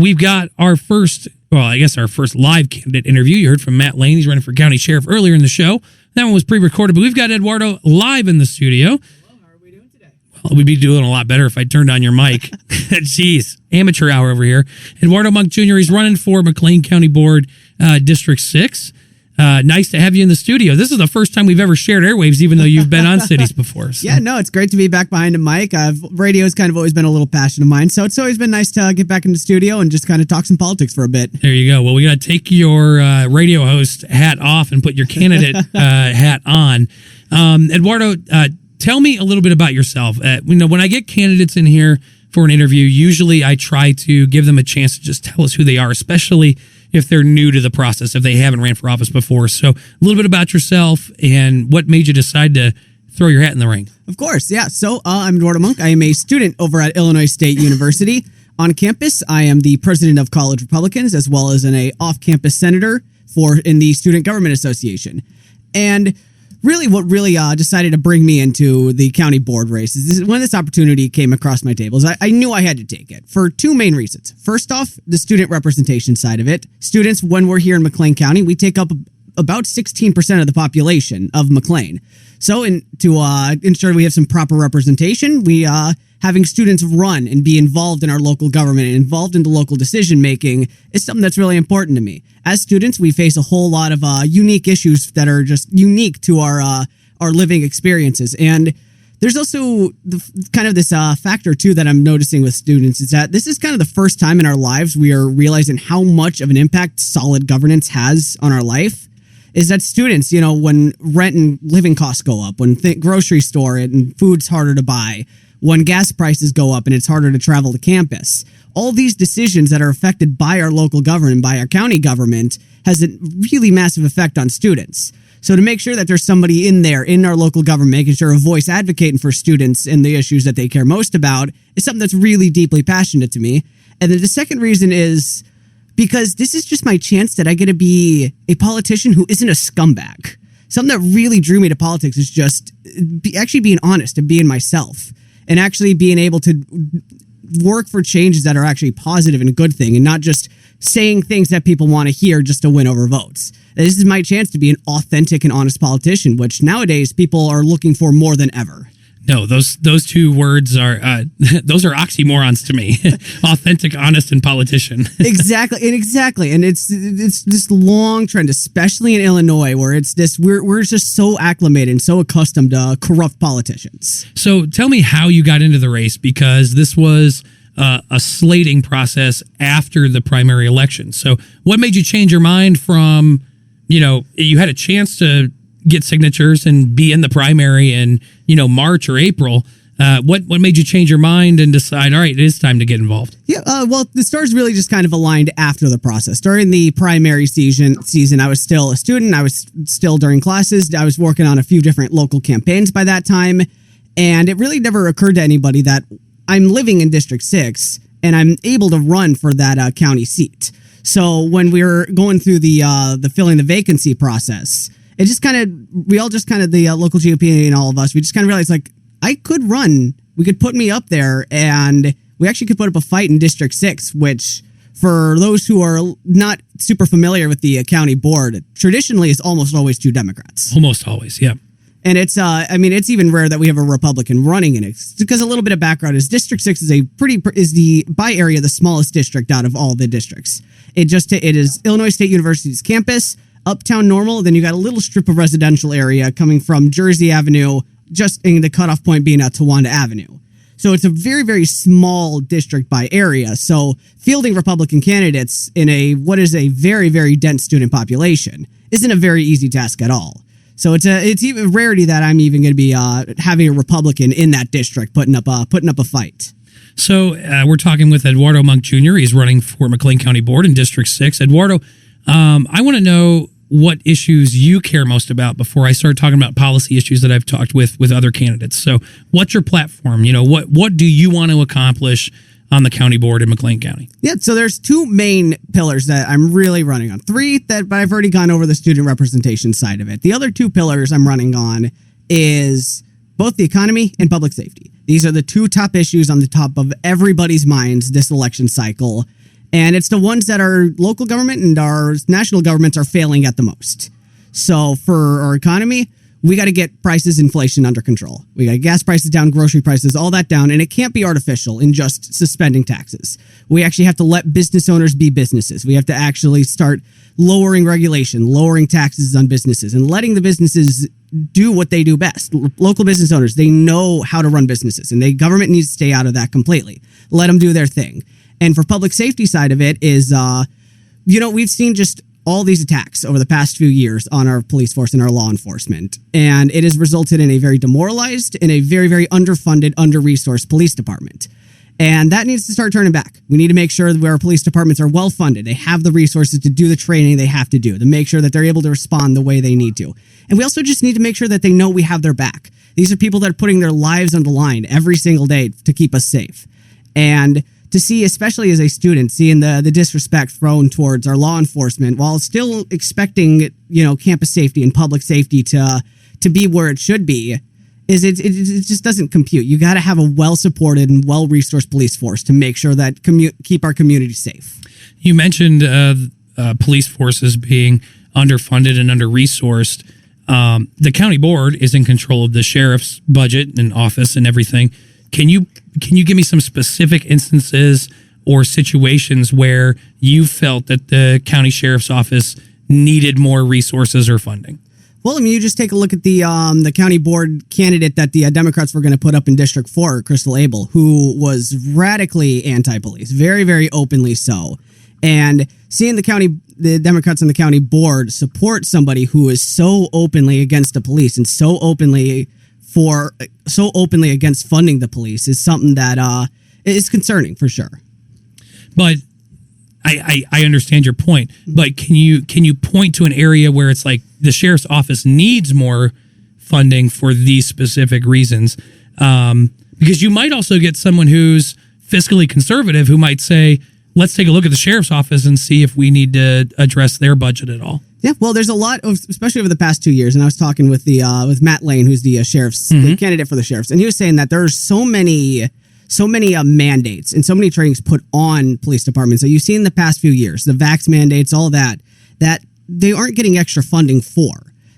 we've got our first live candidate interview. You heard from McLean. He's running for county sheriff earlier in the show. That one was pre-recorded, but we've got Eduardo live in the studio. Hello, how are we doing today? Well, we'd be doing a lot better if I turned on your mic. Jeez, amateur hour over here. Eduardo Monk Jr., he's running for McLean County Board, District 6. Nice to have you in the studio. This is the first time we've ever shared airwaves, even though you've been on cities before. So. Yeah, no, it's great to be back behind a mic. Radio's kind of always been a little passion of mine, so it's always been nice to get back in the studio and just kind of talk some politics for a bit. There you go. Well, we got to take your radio host hat off and put your candidate hat on. Eduardo, tell me a little bit about yourself. When I get candidates in here for an interview, usually I try to give them a chance to just tell us who they are, especially if they're new to the process, if they haven't ran for office before. So a little bit about yourself and what made you decide to throw your hat in the ring. Of course, yeah. So I'm Eduardo Monk. I am a student over at Illinois State University. On campus, I am the president of College Republicans, as well as an off-campus senator in the Student Government Association. And really, what decided to bring me into the county board race is when this opportunity came across my table. I knew I had to take it for two main reasons. First off, the student representation side of it. Students, when we're here in McLean County, we take up about 16% of the population of McLean. So to ensure we have some proper representation, we having students run and be involved in our local government and involved in the local decision making is something that's really important to me. As students, we face a whole lot of unique issues that are just unique to our living experiences. And there's also this factor too that I'm noticing with students is that this is kind of the first time in our lives we are realizing how much of an impact solid governance has on our life. Is that students, when rent and living costs go up, when grocery store and food's harder to buy, when gas prices go up and it's harder to travel to campus, all these decisions that are affected by our local government, by our county government, has a really massive effect on students. So to make sure that there's somebody in there, in our local government, making sure a voice advocating for students and the issues that they care most about is something that's really deeply passionate to me. And then the second reason is because this is just my chance that I get to be a politician who isn't a scumbag. Something that really drew me to politics is just actually being honest and being myself and actually being able to work for changes that are actually positive and a good thing and not just saying things that people want to hear just to win over votes. This is my chance to be an authentic and honest politician, which nowadays people are looking for more than ever. No, those two words are those are oxymorons to me. Authentic, honest, and politician. Exactly. And it's this long trend, especially in Illinois, where it's this we're just so acclimated and so accustomed to corrupt politicians. So tell me how you got into the race, because this was a slating process after the primary election. So what made you change your mind from, you had a chance to get signatures and be in the primary in, March or April. What made you change your mind and decide, all right, it is time to get involved? Yeah, well, the stars really just kind of aligned after the process. During the primary season, I was still a student. I was still during classes. I was working on a few different local campaigns by that time. And it really never occurred to anybody that I'm living in District 6 and I'm able to run for that county seat. So when we were going through the filling the vacancy process, it just we all just the local GOP and all of us, we just kind of realized, I could run. We could put me up there, and we actually could put up a fight in District 6, which, for those who are not super familiar with the county board, traditionally is almost always two Democrats. Almost always, yeah. And it's, it's even rare that we have a Republican running in it. Because a little bit of background is District 6 is by area the smallest district out of all the districts. It is Illinois State University's campus, uptown Normal, then you got a little strip of residential area coming from Jersey Avenue, just in the cutoff point being at Towanda Avenue. So it's a very, very small district by area. So fielding Republican candidates in what is a very, very dense student population isn't a very easy task at all. So it's even a rarity that I'm even going to be having a Republican in that district putting up a fight. So we're talking with Eduardo Monk Jr. He's running for McLean County Board in District 6. Eduardo, I want to know what issues you care most about before I start talking about policy issues that I've talked with other candidates. So what's your platform? What do you want to accomplish on the county board in McLean County? Yeah, so there's two main pillars that I'm really running on. Three but I've already gone over the student representation side of it. The other two pillars I'm running on is both the economy and public safety. These are the two top issues on the top of everybody's minds this election cycle. And it's the ones that our local government and our national governments are failing at the most. So for our economy, we got to get prices, inflation under control. We got gas prices down, grocery prices, all that down. And it can't be artificial in just suspending taxes. We actually have to let business owners be businesses. We have to actually start lowering regulation, lowering taxes on businesses, and letting the businesses do what they do best. Local business owners, they know how to run businesses, and the government needs to stay out of that completely. Let them do their thing. And for public safety side of it is, we've seen just all these attacks over the past few years on our police force and our law enforcement. And it has resulted in a very demoralized and a very, very underfunded, under-resourced police department. And that needs to start turning back. We need to make sure that our police departments are well-funded. They have the resources to do the training they have to do, to make sure that they're able to respond the way they need to. And we also just need to make sure that they know we have their back. These are people that are putting their lives on the line every single day to keep us safe. And to see, especially as a student, seeing the disrespect thrown towards our law enforcement while still expecting, campus safety and public safety to be where it should be, is it just doesn't compute. You got to have a well-supported and well-resourced police force to make sure that keep our community safe. You mentioned police forces being underfunded and under-resourced. The county board is in control of the sheriff's budget and office and everything. Can you give me some specific instances or situations where you felt that the county sheriff's office needed more resources or funding? Well, you just take a look at the county board candidate that the Democrats were going to put up in District 4, Crystal Abel, who was radically anti-police, very, very openly so. And seeing the Democrats and the county board support somebody who is so openly against the police and so openly against funding the police is something that is concerning for sure. But I understand your point, but can you point to an area where it's like the sheriff's office needs more funding for these specific reasons? Because you might also get someone who's fiscally conservative who might say, let's take a look at the sheriff's office and see if we need to address their budget at all. Yeah, well, there's a lot of, especially over the past 2 years, and I was talking with with McLean, who's the sheriff's the candidate for the sheriffs, and he was saying that there's so many mandates and so many trainings put on police departments that you've seen in the past few years, the vax mandates, all that they aren't getting extra funding for,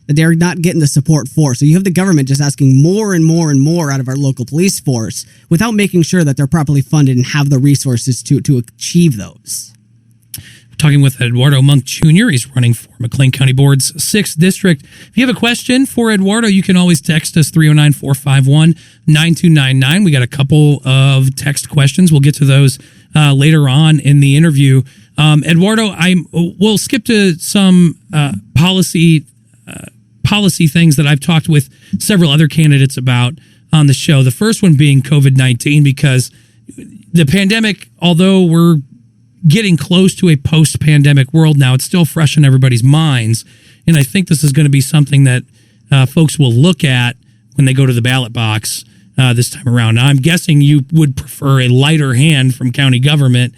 that they're not getting the support for. So you have the government just asking more and more and more out of our local police force without making sure that they're properly funded and have the resources to achieve those. Talking with Eduardo Monk Jr. He's running for McLean County Board's 6th District. If you have a question for Eduardo, you can always text us 309-451-9299. We got a couple of text questions. We'll get to those later on in the interview. Eduardo, we'll skip to some policy things that I've talked with several other candidates about on the show. The first one being COVID-19, because the pandemic, although we're getting close to a post-pandemic world now, it's still fresh in everybody's minds. And I think this is going to be something that folks will look at when they go to the ballot box this time around. Now, I'm guessing you would prefer a lighter hand from county government,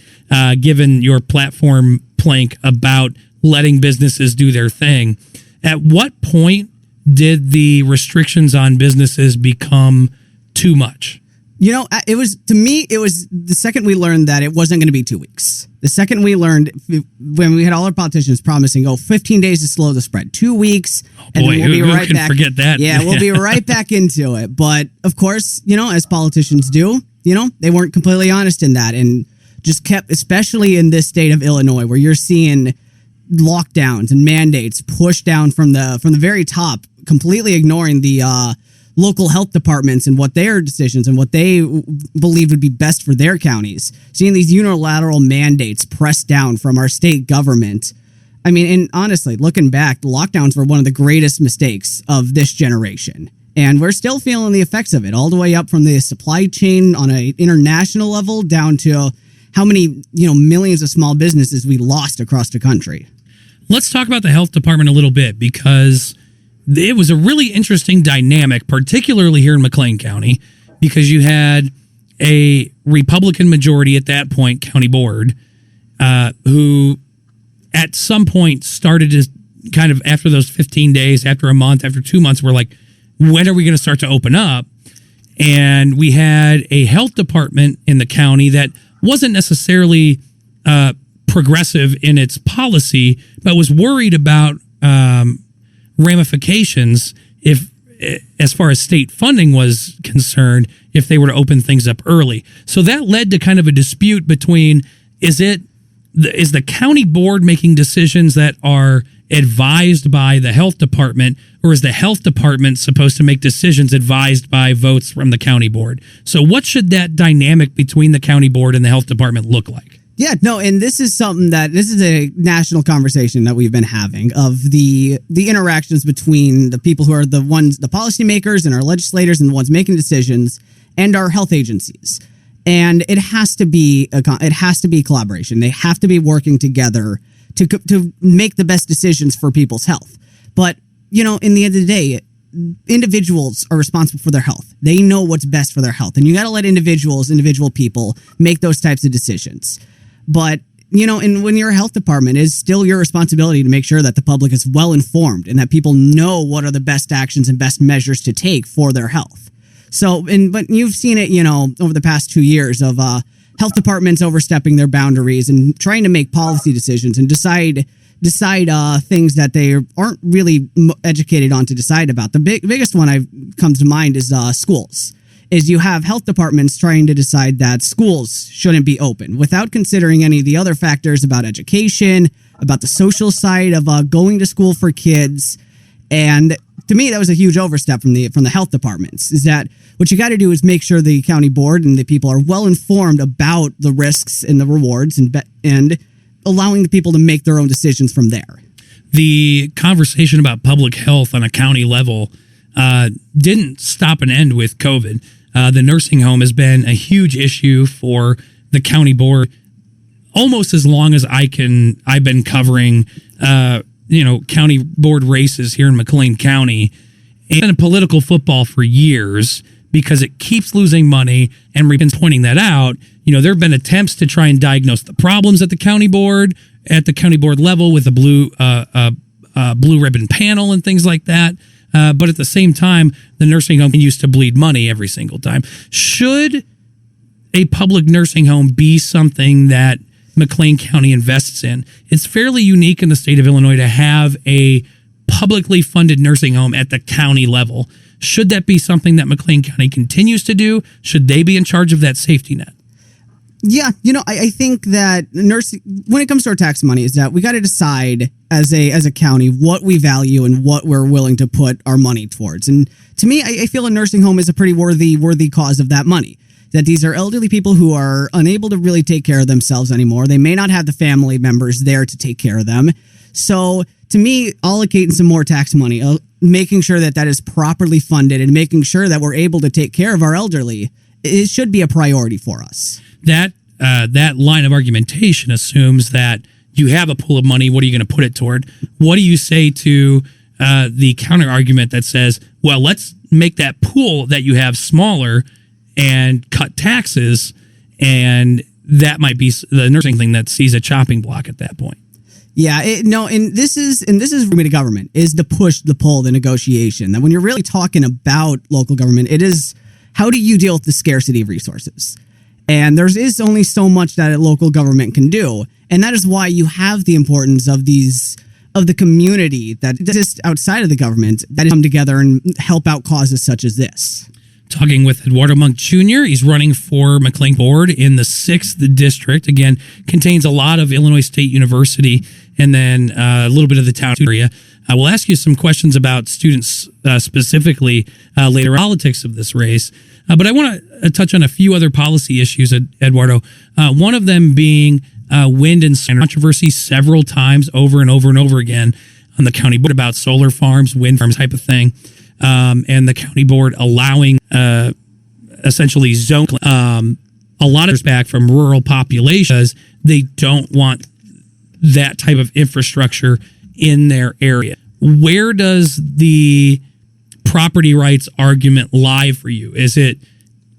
given your platform plank about letting businesses do their thing. At what point did the restrictions on businesses become too much? It was the second we learned that it wasn't going to be 2 weeks. The second we learned, when we had all our politicians promising, 15 days to slow the spread, 2 weeks, and then we'll be right back. Forget that? Yeah, we'll be right back into it. But of course, as politicians do, they weren't completely honest in that, and just kept, especially in this state of Illinois, where you're seeing lockdowns and mandates pushed down from the very top, completely ignoring the local health departments and what their decisions and what they believed would be best for their counties. Seeing these unilateral mandates pressed down from our state government. I mean, and honestly, looking back, the lockdowns were one of the greatest mistakes of this generation. And we're still feeling the effects of it, all the way up from the supply chain on an international level down to how many, millions of small businesses we lost across the country. Let's talk about the health department a little bit, because it was a really interesting dynamic, particularly here in McLean County, because you had a Republican majority at that point, county board, who at some point started to kind of, after those 15 days, after a month, after 2 months, we're like, when are we going to start to open up? And we had a health department in the county that wasn't necessarily progressive in its policy, but was worried about ramifications if, as far as state funding was concerned, if they were to open things up early. So that led to kind of a dispute between, is the county board making decisions that are advised by the health department, or is the health department supposed to make decisions advised by votes from the county board? So what should that dynamic between the county board and the health department look like? Yeah, no, and this is a national conversation that we've been having of the interactions between the people who are the policymakers and our legislators and the ones making decisions and our health agencies. And it has to be collaboration. They have to be working together to make the best decisions for people's health. But, in the end of the day, individuals are responsible for their health. They know what's best for their health. And you got to let individual people make those types of decisions. But, and when your health department, is still your responsibility to make sure that the public is well informed and that people know what are the best actions and best measures to take for their health. So, but you've seen it, over the past 2 years of health departments overstepping their boundaries and trying to make policy decisions and decide things that they aren't really educated on to decide about. The biggest one comes to mind is schools. Is you have health departments trying to decide that schools shouldn't be open without considering any of the other factors about education, about the social side of going to school for kids. And to me, that was a huge overstep from the health departments. Is that what you got to do is make sure the county board and the people are well informed about the risks and the rewards and allowing the people to make their own decisions from there. The conversation about public health on a county level didn't stop and end with COVID. The nursing home has been a huge issue for the county board almost as long as I've been covering, county board races here in McLean County. It's been a political football for years because it keeps losing money, and we've been pointing that out. There have been attempts to try and diagnose the problems at the county board level with a blue ribbon panel and things like that. But at the same time, the nursing home used to bleed money every single time. Should a public nursing home be something that McLean County invests in? It's fairly unique in the state of Illinois to have a publicly funded nursing home at the county level. Should that be something that McLean County continues to do? Should they be in charge of that safety net? Yeah, I think that when it comes to our tax money, is that we got to decide as a county what we value and what we're willing to put our money towards. And to me, I feel a nursing home is a pretty worthy cause of that money. That these are elderly people who are unable to really take care of themselves anymore. They may not have the family members there to take care of them. So to me, allocating some more tax money, making sure that is properly funded and making sure that we're able to take care of our elderly, it should be a priority for us. That line of argumentation assumes that you have a pool of money. What are you going to put it toward? What do you say to the counter argument that says, well, let's make that pool that you have smaller and cut taxes, and that might be the nursing thing that sees a chopping block at that point? Yeah, and this is for me to government is the push, the pull, the negotiation. That when you're really talking about local government, it is how do you deal with the scarcity of resources? And there is only so much that a local government can do, and that is why you have the importance of the community that exists outside of the government that come together and help out causes such as this. Talking with Eduardo Monk Jr. He's running for McLean Board in the 6th District. Again, contains a lot of Illinois State University and then a little bit of the town area. We'll ask you some questions about students specifically later in politics of this race. But I want to touch on a few other policy issues, Eduardo. One of them being wind and solar controversy several times over and over and over again on the county board about solar farms, wind farms type of thing. And the county board allowing essentially zone a lot of back from rural populations. They don't want that type of infrastructure in their area. Where does the property rights argument lie for you? Is it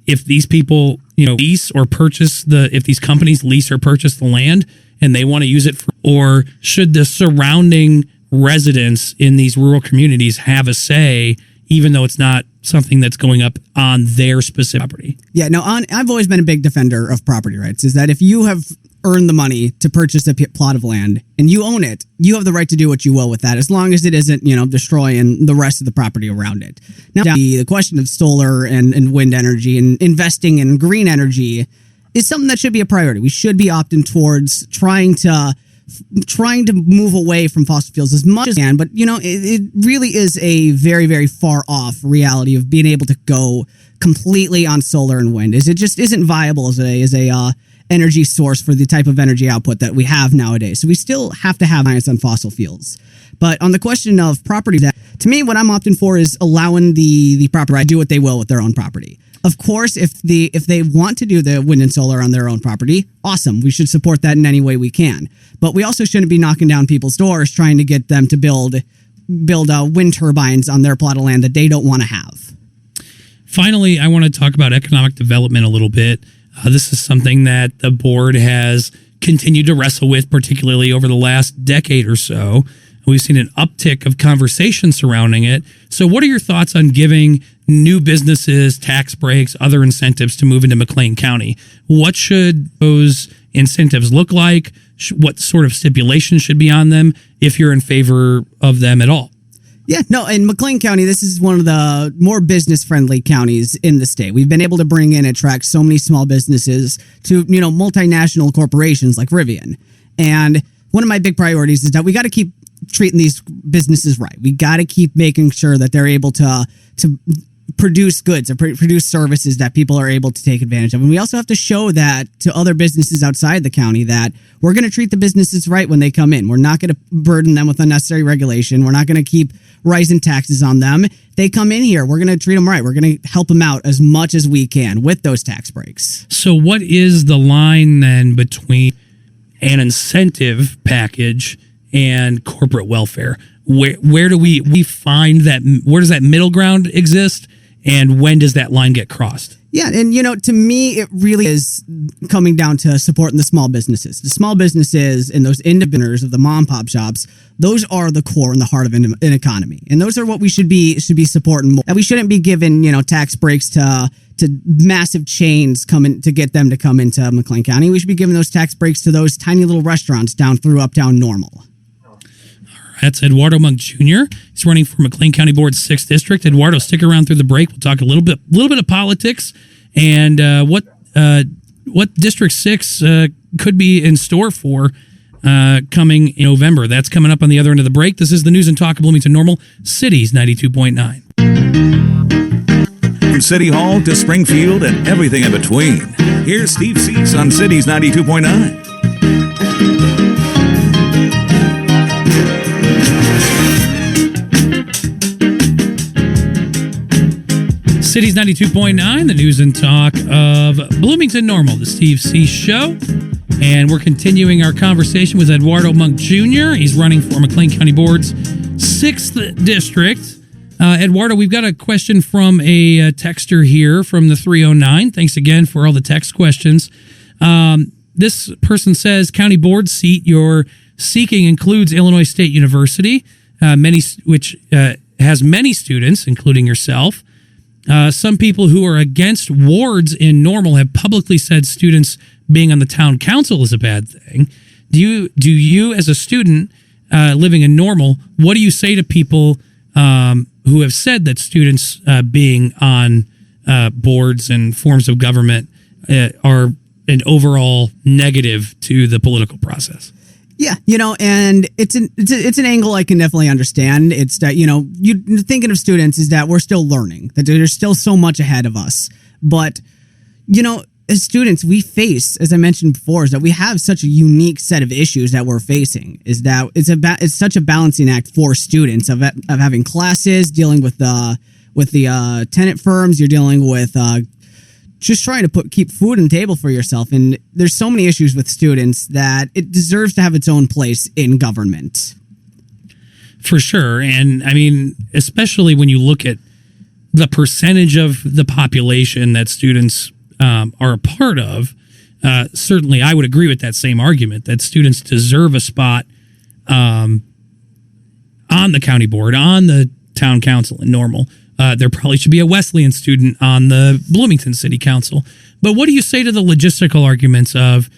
if these people lease or purchase if these companies lease or purchase the land and they want to use it or should the surrounding residents in these rural communities have a say, even though it's not something that's going up on their specific property? Yeah, no, I've always been a big defender of property rights, is that if you have earned the money to purchase a plot of land and you own it, you have the right to do what you will with that, as long as it isn't, destroying the rest of the property around it. Now, the question of solar and wind energy and investing in green energy is something that should be a priority. We should be opting towards trying to move away from fossil fuels as much as we can, but it really is a very, very far off reality of being able to go completely on solar and wind. It just isn't viable as a energy source for the type of energy output that we have nowadays. So we still have to have reliance on fossil fuels. But on the question of property, that to me, what I'm opting for is allowing the property to do what they will with their own property. Of course, if they want to do the wind and solar on their own property, awesome. We should support that in any way we can. But we also shouldn't be knocking down people's doors trying to get them to build wind turbines on their plot of land that they don't want to have. Finally, I want to talk about economic development a little bit. This is something that the board has continued to wrestle with, particularly over the last decade or so. We've seen an uptick of conversation surrounding it. So what are your thoughts on giving new businesses tax breaks, other incentives to move into McLean County? What should those incentives look like? What sort of stipulations should be on them, if you're in favor of them at all? Yeah, no, in McLean County, this is one of the more business-friendly counties in the state. We've been able to bring in, attract so many small businesses to, multinational corporations like Rivian. And one of my big priorities is that we got to keep treating these businesses right. We got to keep making sure that they're able to produce goods or produce services that people are able to take advantage of. And we also have to show that to other businesses outside the county that we're going to treat the businesses right when they come in. We're not going to burden them with unnecessary regulation. We're not going to keep rising taxes on them. They come in here, we're going to treat them right. We're going to help them out as much as we can with those tax breaks. So what is the line then between an incentive package and corporate welfare? Where do we find that? Where does that middle ground exist? And when does that line get crossed? Yeah, and to me, it really is coming down to supporting the small businesses. The small businesses and those independents of the mom and pop shops, those are the core and the heart of an economy. And those are what we should be supporting more. And we shouldn't be giving, tax breaks to massive chains to get them to come into McLean County. We should be giving those tax breaks to those tiny little restaurants down through uptown Normal. That's Eduardo Monk Jr. He's running for McLean County Board's 6th District. Eduardo, stick around through the break. We'll talk a little bit of politics and what District 6 could be in store for coming in November. That's coming up on the other end of the break. This is the News and Talk of Bloomington Normal, Cities 92.9. From City Hall to Springfield and everything in between. Here's Steve Cease on Cities 92.9. Cities 92.9, the News and Talk of Bloomington Normal, the Steve C. Show. And we're continuing our conversation with Eduardo Monk Jr. He's running for McLean County Board's 6th District. Eduardo, we've got a question from a texter here from the 309. Thanks again for all the text questions. This person says, county board seat you're seeking includes Illinois State University, which has many students, including yourself. Some people who are against wards in Normal have publicly said students being on the town council is a bad thing. Do you as a student living in Normal, what do you say to people who have said that students being on boards and forms of government are an overall negative to the political process? Yeah, and it's an angle I can definitely understand. It's that, you thinking of students is that we're still learning, that there's still so much ahead of us. But, as students, we face, as I mentioned before, is that we have such a unique set of issues that we're facing. Is that it's such a balancing act for students of having classes, dealing with the tenant firms, you're dealing with just trying to keep food on the table for yourself. And there's so many issues with students that it deserves to have its own place in government. For sure. And I mean, especially when you look at the percentage of the population that students are a part of, certainly I would agree with that same argument that students deserve a spot on the county board, on the town council in Normal. There probably should be a Wesleyan student on the Bloomington City Council. But what do you say to the logistical arguments of,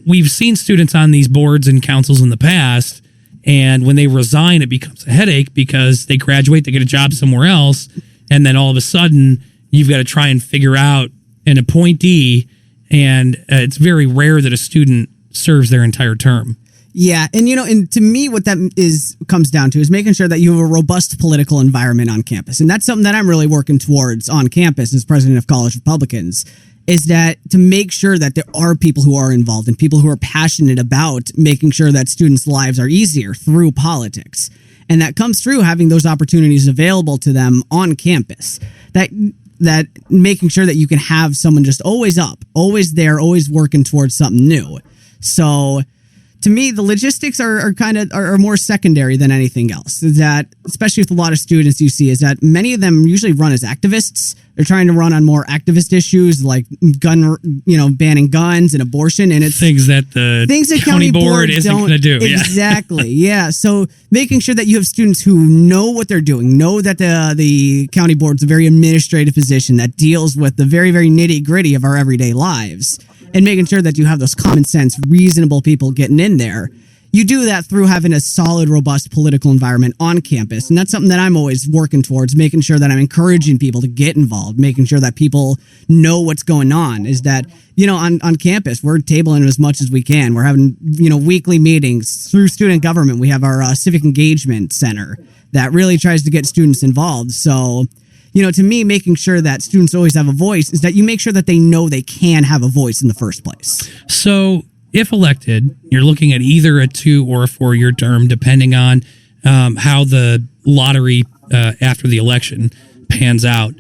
we've seen students on these boards and councils in the past, and when they resign, it becomes a headache because they graduate, they get a job somewhere else, and then all of a sudden, you've got to try and figure out an appointee, and it's very rare that a student serves their entire term. Yeah, and and to me, what that comes down to is making sure that you have a robust political environment on campus, and that's something that I'm really working towards on campus as president of College Republicans. Is that to make sure that there are people who are involved and people who are passionate about making sure that students' lives are easier through politics, and that comes through having those opportunities available to them on campus. That making sure that you can have someone just always up, always there, always working towards something new. So to me, the logistics are more secondary than anything else. That, especially with a lot of students you see, is that many of them usually run as activists. They're trying to run on more activist issues like banning guns and abortion, and it's things that the county board isn't going to do. Exactly. Yeah. So making sure that you have students who know what they're doing, know that the county board's a very administrative position that deals with the very, very nitty gritty of our everyday lives. And making sure that you have those common sense, reasonable people getting in there. You do that through having a solid, robust political environment on campus. And that's something that I'm always working towards, making sure that I'm encouraging people to get involved, making sure that people know what's going on. Is that, on campus, we're tabling as much as we can. We're having, weekly meetings through student government. We have our civic engagement center that really tries to get students involved. So, to me, making sure that students always have a voice is that you make sure that they know they can have a voice in the first place. So if elected, you're looking at either a 2 or a 4-year term, depending on how the lottery after the election pans out.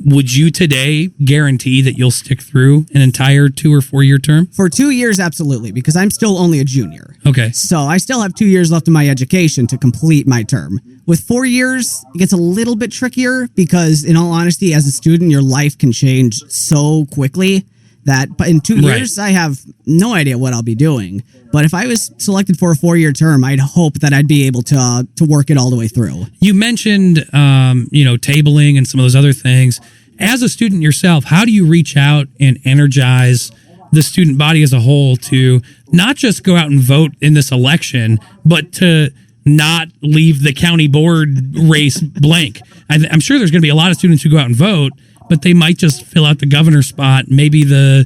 Would you today guarantee that you'll stick through an entire 2 or 4-year term? For 2 years, absolutely, because I'm still only a junior. Okay. So I still have 2 years left in my education to complete my term. With 4 years, it gets a little bit trickier because, in all honesty, as a student, your life can change so quickly that in 2 years, I have no idea what I'll be doing. But if I was selected for a 4-year term, I'd hope that I'd be able to work it all the way through. You mentioned, tabling and some of those other things. As a student yourself, how do you reach out and energize the student body as a whole to not just go out and vote in this election, but to not leave the county board race blank? I'm sure there's going to be a lot of students who go out and vote, but they might just fill out the governor spot, maybe the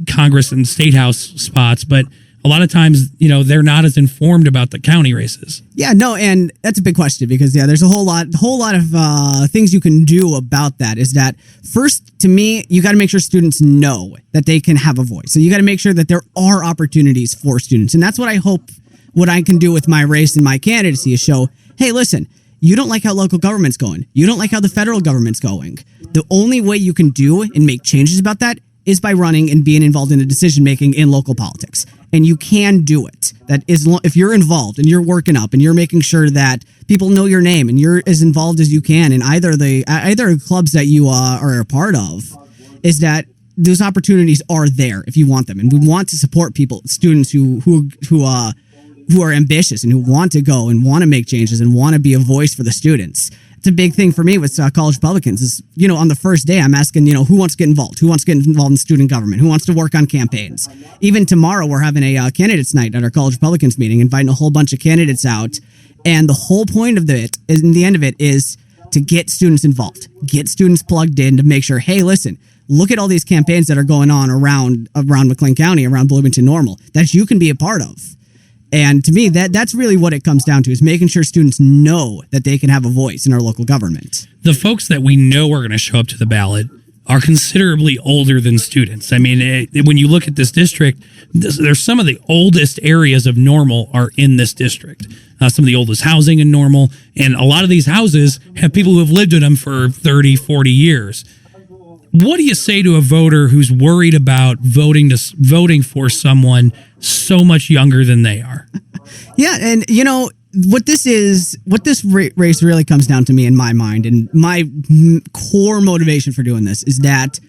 Congress and state house spots, but a lot of times, they're not as informed about the county races. Yeah, no, and that's a big question because there's a whole lot of things you can do about that. Is that first, to me, you got to make sure students know that they can have a voice. So you got to make sure that there are opportunities for students, and that's what I hope. What I can do with my race and my candidacy is show, hey, listen, you don't like how local government's going. You don't like how the federal government's going. The only way you can do and make changes about that is by running and being involved in the decision making in local politics. And you can do it. That is, if you're involved and you're working up and you're making sure that people know your name and you're as involved as you can in either clubs that you are a part of, is that those opportunities are there if you want them. And we want to support students who are ambitious and who want to go and want to make changes and want to be a voice for the students. It's a big thing for me with College Republicans is, on the first day, I'm asking, who wants to get involved? Who wants to get involved in student government? Who wants to work on campaigns? Even tomorrow, we're having a candidates night at our College Republicans meeting, inviting a whole bunch of candidates out. And the whole point of it, in the end of it, is to get students involved, get students plugged in to make sure, hey, listen, look at all these campaigns that are going on around McLean County, around Bloomington Normal, that you can be a part of. And to me, that's really what it comes down to, is making sure students know that they can have a voice in our local government. The folks that we know are going to show up to the ballot are considerably older than students. I mean, when you look at this district, there's some of the oldest areas of Normal are in this district. Some of the oldest housing in Normal. And a lot of these houses have people who have lived in them for 30, 40 years. What do you say to a voter who's worried about voting for someone so much younger than they are? Yeah, and what this race really comes down to me in my mind, and my core motivation for doing this is that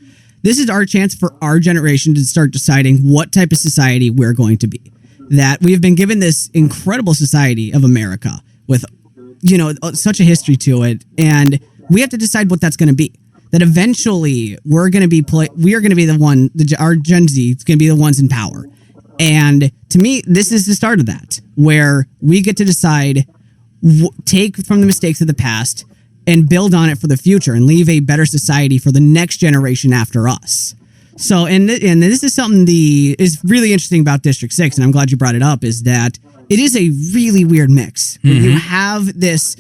this is our chance for our generation to start deciding what type of society we're going to be. That we have been given this incredible society of America with, such a history to it, and we have to decide what that's going to be. that eventually we are going to be the one, our Gen Z is going to be the ones in power. And to me, this is the start of that, where we get to decide, take from the mistakes of the past and build on it for the future and leave a better society for the next generation after us. So, and this is something is really interesting about District 6, and I'm glad you brought it up, is that it is a really weird mix. Mm-hmm. You have this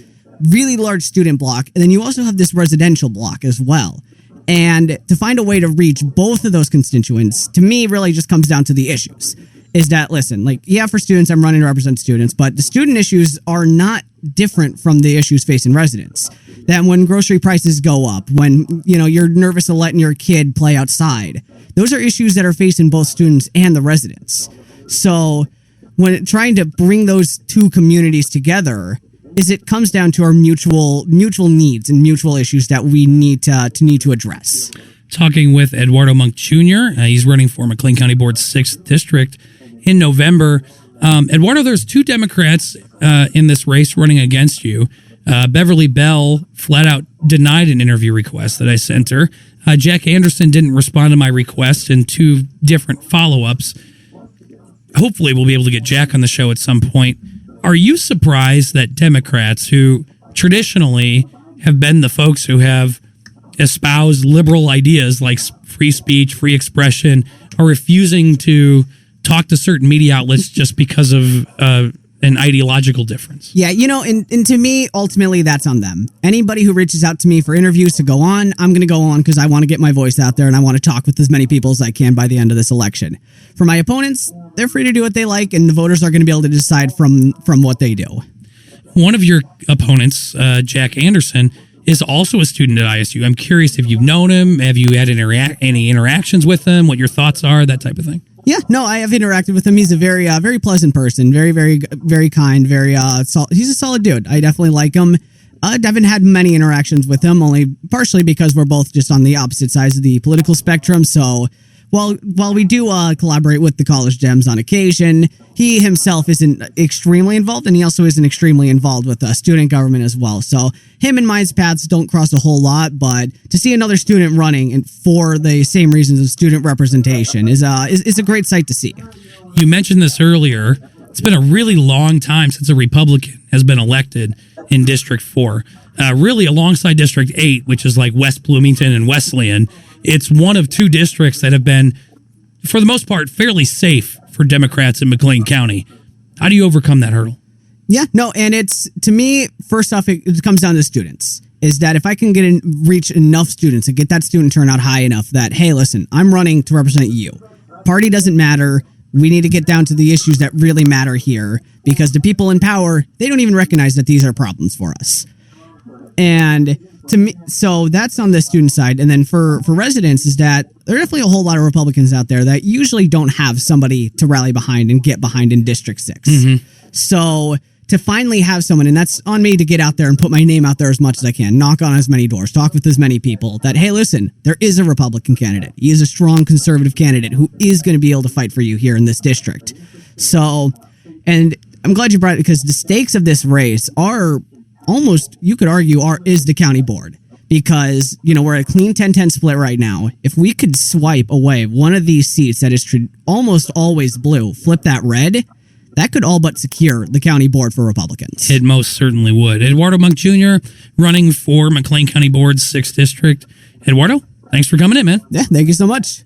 really large student block, and then you also have this residential block as well. And to find a way to reach both of those constituents, to me, really just comes down to the issues. Is that, listen, like, yeah, for students, I'm running to represent students, but the student issues are not different from the issues facing residents. That when grocery prices go up, when, you're nervous of letting your kid play outside, those are issues that are facing both students and the residents. So when trying to bring those two communities together, it comes down to our mutual needs and mutual issues that we need to address. Talking with Eduardo Monk Jr., he's running for McLean County Board's 6th District in November. Eduardo, there's 2 Democrats in this race running against you. Beverly Bell flat out denied an interview request that I sent her. Jack Anderson didn't respond to my request in 2 different follow-ups. Hopefully we'll be able to get Jack on the show at some point. Are you surprised that Democrats, who traditionally have been the folks who have espoused liberal ideas like free speech, free expression, are refusing to talk to certain media outlets just because of an ideological difference? Yeah, and to me, ultimately, that's on them. Anybody who reaches out to me for interviews to go on, I'm going to go on because I want to get my voice out there and I want to talk with as many people as I can by the end of this election. For my opponents, they're free to do what they like, and the voters are going to be able to decide from what they do. One of your opponents, Jack Anderson, is also a student at ISU. I'm curious if you've known him, have you had any interactions with him, what your thoughts are, that type of thing. Yeah, no, I have interacted with him. He's a very, very pleasant person. Very, very, very kind. He's a solid dude. I definitely like him. I haven't had many interactions with him, only partially because we're both just on the opposite sides of the political spectrum. So while we do collaborate with the College Dems on occasion, he himself isn't extremely involved, and he also isn't extremely involved with student government as well. So him and my paths don't cross a whole lot, but to see another student running for the same reasons of student representation is a great sight to see. You mentioned this earlier. It's been a really long time since a Republican has been elected in District 4. Really alongside District 8, which is like West Bloomington and Wesleyan. It's one of 2 districts that have been, for the most part, fairly safe for Democrats in McLean County. How do you overcome that hurdle? Yeah, no, and to me, first off, it comes down to students. Is that if I can reach enough students and get that student turnout high enough that, hey, listen, I'm running to represent you. Party doesn't matter. We need to get down to the issues that really matter here, because the people in power, they don't even recognize that these are problems for us. And to me, so that's on the student side. And then for residents, is that there are definitely a whole lot of Republicans out there that usually don't have somebody to rally behind and get behind in District 6. Mm-hmm. So to finally have someone, and that's on me to get out there and put my name out there as much as I can, knock on as many doors, talk with as many people that, hey, listen, there is a Republican candidate. He is a strong conservative candidate who is going to be able to fight for you here in this district. So, and I'm glad you brought it, because the stakes of this race are almost, you could argue, is the county board. Because, we're at a clean 10-10 split right now. If we could swipe away one of these seats that is almost always blue, flip that red, that could all but secure the county board for Republicans. It most certainly would. Eduardo Monk Jr. running for McLean County Board's 6th District. Eduardo, thanks for coming in, man. Yeah, thank you so much.